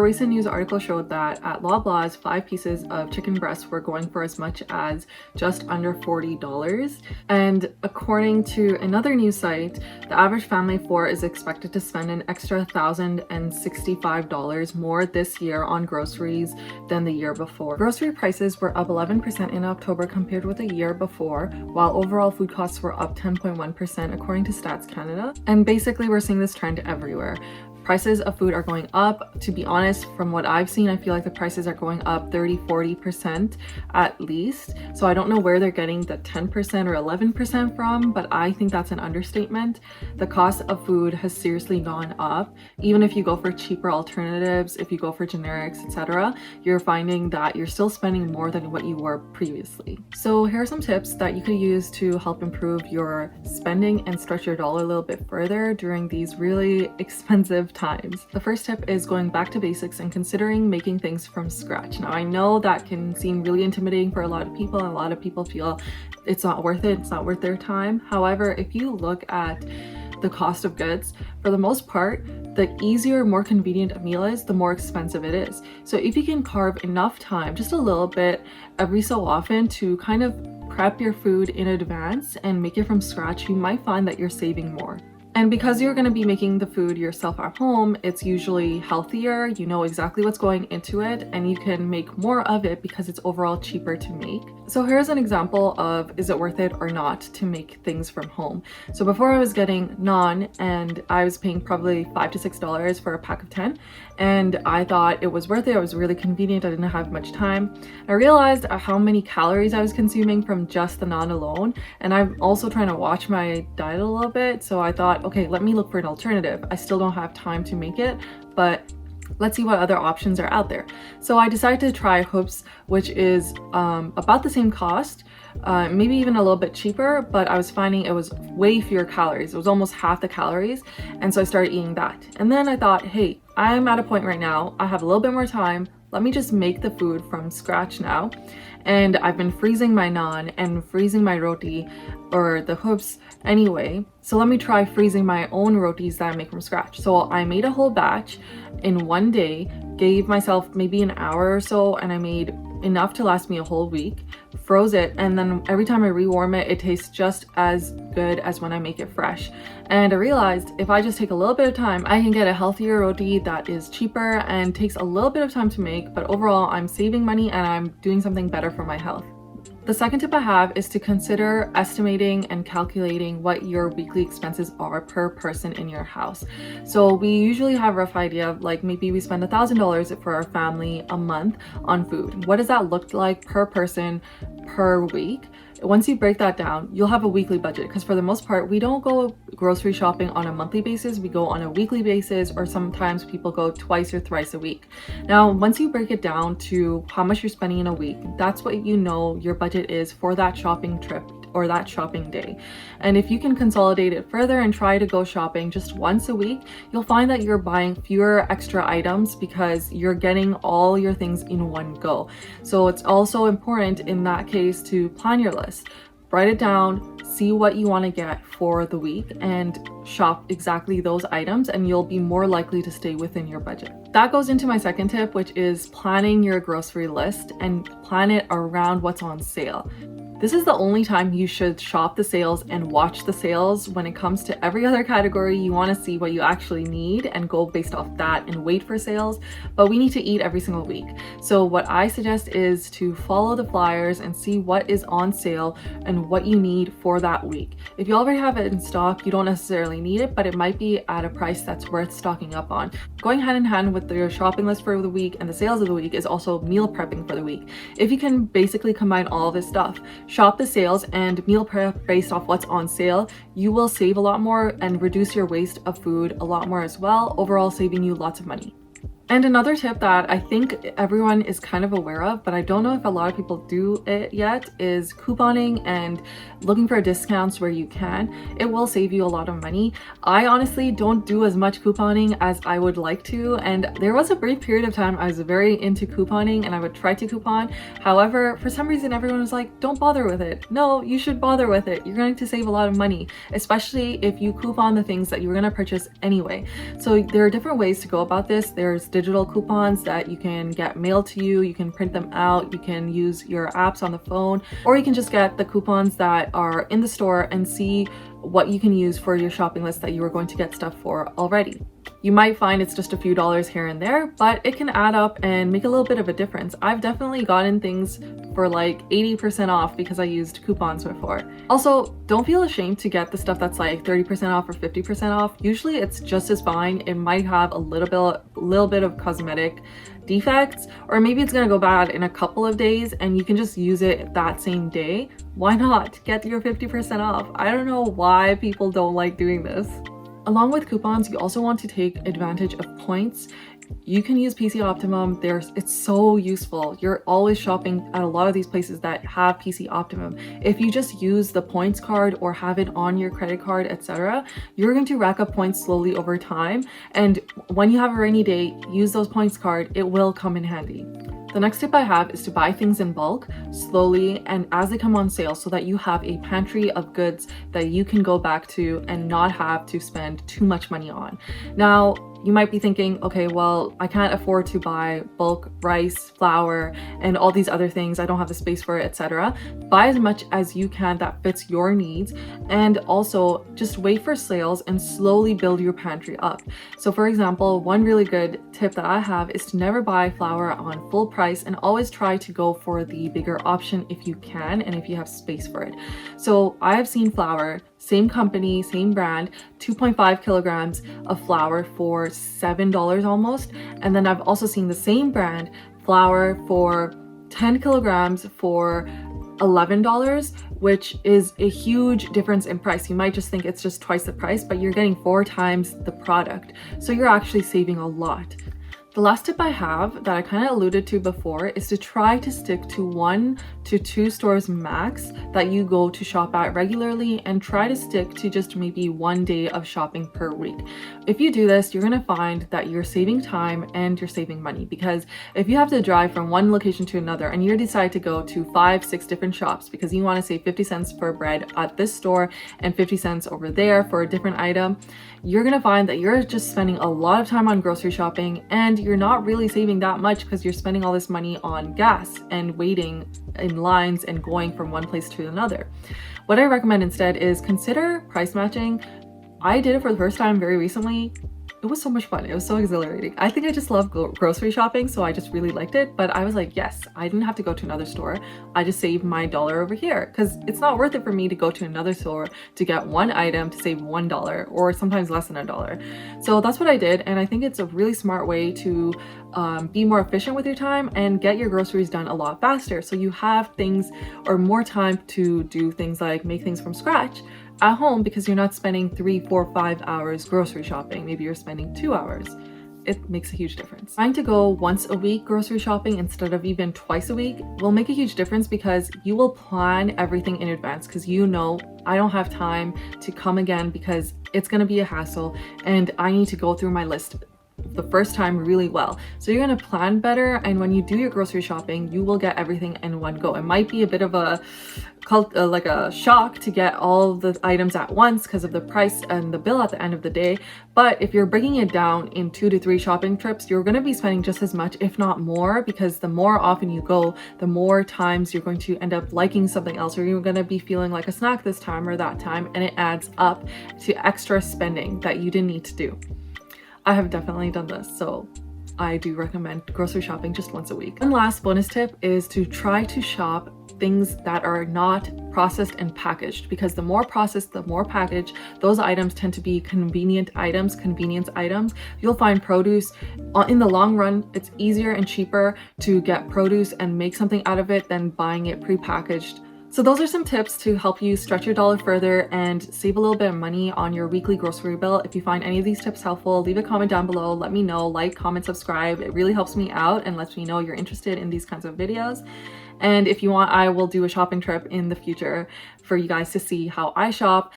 A recent news article showed that at Loblaws, 5 pieces of chicken breasts were going for as much as just under $40. And according to another news site, the average family of 4 is expected to spend an extra $1,065 more this year on groceries than the year before. Grocery prices were up 11% in October compared with the year before, while overall food costs were up 10.1% according to Stats Canada. And basically we're seeing this trend everywhere. Prices of food are going up. To be honest, from what I've seen, I feel like the prices are going up 30-40% at least. So I don't know where they're getting the 10% or 11% from, but I think that's an understatement. The cost of food has seriously gone up. Even if you go for cheaper alternatives, if you go for generics, etc., you're finding that you're still spending more than what you were previously. So here are some tips that you could use to help improve your spending and stretch your dollar a little bit further during these really expensive times. The first tip is going back to basics and considering making things from scratch. Now, I know that can seem really intimidating for a lot of people, and a lot of people feel it's not worth it, it's not worth their time. However, if you look at the cost of goods, for the most part, the easier, more convenient a meal is, the more expensive it is. So if you can carve enough time, just a little bit every so often, to kind of prep your food in advance and make it from scratch, you might find that you're saving more. And because you're going to be making the food yourself at home, it's usually healthier, you know exactly what's going into it, and you can make more of it because it's overall cheaper to make. So here's an example of, is it worth it or not to make things from home? So before I was getting naan and I was paying probably $5 to $6 for a pack of 10, and I thought it was worth it. It was really convenient. I didn't have much time. I realized how many calories I was consuming from just the naan alone, and I'm also trying to watch my diet a little bit, so I thought, okay, let me look for an alternative. I still don't have time to make it, but let's see what other options are out there. So I decided to try hoops, which is about the same cost, maybe even a little bit cheaper, but I was finding it was way fewer calories. It was almost half the calories, and so I started eating that. And then I thought, hey, I'm at a point right now, I have a little bit more time, let me just make the food from scratch now. And I've been freezing my naan and freezing my roti, or the hoops anyway, so let me try freezing my own rotis that I make from scratch. So I made a whole batch in one day, gave myself maybe an hour or so, and I made enough to last me a whole week, froze it, and then every time I rewarm it, it tastes just as good as when I make it fresh. And I realized if I just take a little bit of time, I can get a healthier roti that is cheaper and takes a little bit of time to make, but overall I'm saving money and I'm doing something better for my health. The second tip I have is to consider estimating and calculating what your weekly expenses are per person in your house. So we usually have a rough idea of, like, maybe we spend $1,000 for our family a month on food. What does that look like per person per week? Once you break that down, you'll have a weekly budget, because for the most part, we don't go grocery shopping on a monthly basis, we go on a weekly basis, or sometimes people go twice or thrice a week. Now, once you break it down to how much you're spending in a week, that's what you know your budget is for that shopping trip or that shopping day. And if you can consolidate it further and try to go shopping just once a week, you'll find that you're buying fewer extra items because you're getting all your things in one go. So it's also important in that case to plan your list. Write it down, see what you want to get for the week, and shop exactly those items, and you'll be more likely to stay within your budget. That goes into my second tip, which is planning your grocery list and plan it around what's on sale. This is the only time you should shop the sales and watch the sales. When it comes to every other category, you want to see what you actually need and go based off that and wait for sales. But we need to eat every single week. So what I suggest is to follow the flyers and see what is on sale and what you need for that week. If you already have it in stock, you don't necessarily need it, but it might be at a price that's worth stocking up on. Going hand in hand with your shopping list for the week and the sales of the week is also meal prepping for the week. If you can basically combine all of this stuff, shop the sales and meal prep based off what's on sale, you will save a lot more and reduce your waste of food a lot more as well, overall saving you lots of money. And another tip that I think everyone is kind of aware of, but I don't know if a lot of people do it yet, is couponing and looking for discounts where you can. It will save you a lot of money. I honestly don't do as much couponing as I would like to, and there was a brief period of time I was very into couponing and I would try to coupon. However, for some reason everyone was like, don't bother with it. No, you should bother with it. You're going to save a lot of money, especially if you coupon the things that you're going to purchase anyway. So there are different ways to go about this. There's digital coupons that you can get mailed to you. You can print them out, you can use your apps on the phone, or you can just get the coupons that are in the store and see what you can use for your shopping list that you were going to get stuff for already. You might find it's just a few dollars here and there, but it can add up and make a little bit of a difference. I've definitely gotten things for like 80% off because I used coupons before. Also, don't feel ashamed to get the stuff that's like 30% off or 50% off. Usually it's just as fine. It might have a little bit of cosmetic defects, or maybe it's gonna go bad in a couple of days and you can just use it that same day. Why not get your 50% off? I don't know why people don't like doing this. Along with coupons, you also want to take advantage of points. You can use PC Optimum. It's so useful. You're always shopping at a lot of these places that have PC Optimum. If you just use the points card or have it on your credit card, etc., you're going to rack up points slowly over time. And when you have a rainy day, use those points card. It will come in handy. The next tip I have is to buy things in bulk, slowly, and as they come on sale, so that you have a pantry of goods that you can go back to and not have to spend too much money on. Now, you might be thinking, okay, well, I can't afford to buy bulk rice, flour, and all these other things. I don't have the space for it, etc. Buy as much as you can that fits your needs, and also just wait for sales and slowly build your pantry up. So for example, one really good tip that I have is to never buy flour on full price and always try to go for the bigger option if you can and if you have space for it. So I have seen flour, same company, same brand, 2.5 kilograms of flour for $7 almost. And then I've also seen the same brand flour for 10 kilograms for $11, which is a huge difference in price. You might just think it's just twice the price, but you're getting 4 times the product. So you're actually saving a lot. The last tip I have that I kind of alluded to before is to try to stick to 1 to 2 stores max that you go to shop at regularly, and try to stick to just maybe 1 day of shopping per week. If you do this, you're going to find that you're saving time and you're saving money, because if you have to drive from one location to another and you decide to go to 5-6 different shops because you want to save 50 cents for bread at this store and 50 cents over there for a different item, you're going to find that you're just spending a lot of time on grocery shopping, and you're not really saving that much because you're spending all this money on gas and waiting in lines and going from one place to another. What I recommend instead is consider price matching. I did it for the first time very recently. It was so much fun. It was so exhilarating. I think I just love grocery shopping, so I just really liked it. But I was like, yes, I didn't have to go to another store. I just saved my $1 over here, because it's not worth it for me to go to another store to get one item to save $1, or sometimes less than $1. So that's what I did, and I think it's a really smart way to be more efficient with your time and get your groceries done a lot faster. So you have things or more time to do things like make things from scratch at home, because you're not spending 3, 4, 5 hours grocery shopping. Maybe you're spending 2 hours. It makes a huge difference. Trying to go once a week grocery shopping instead of even twice a week will make a huge difference, because you will plan everything in advance, because you know, I don't have time to come again because it's going to be a hassle and I need to go through my list the first time really well. So you're going to plan better, and when you do your grocery shopping, you will get everything in one go. It might be a bit of a like a shock to get all the items at once because of the price and the bill at the end of the day, but if you're breaking it down in 2 to 3 shopping trips, you're going to be spending just as much, if not more, because the more often you go, the more times you're going to end up liking something else, or you're going to be feeling like a snack this time or that time, and it adds up to extra spending that you didn't need to do. I have definitely done this, so I do recommend grocery shopping just once a week. One last bonus tip is to try to shop things that are not processed and packaged, because the more processed, the more packaged, those items tend to be convenience items. You'll find produce in the long run, it's easier and cheaper to get produce and make something out of it than buying it prepackaged. So those are some tips to help you stretch your dollar further and save a little bit of money on your weekly grocery bill. If you find any of these tips helpful, leave a comment down below. Let me know, like, comment, subscribe. It really helps me out and lets me know you're interested in these kinds of videos. And if you want, I will do a shopping trip in the future for you guys to see how I shop.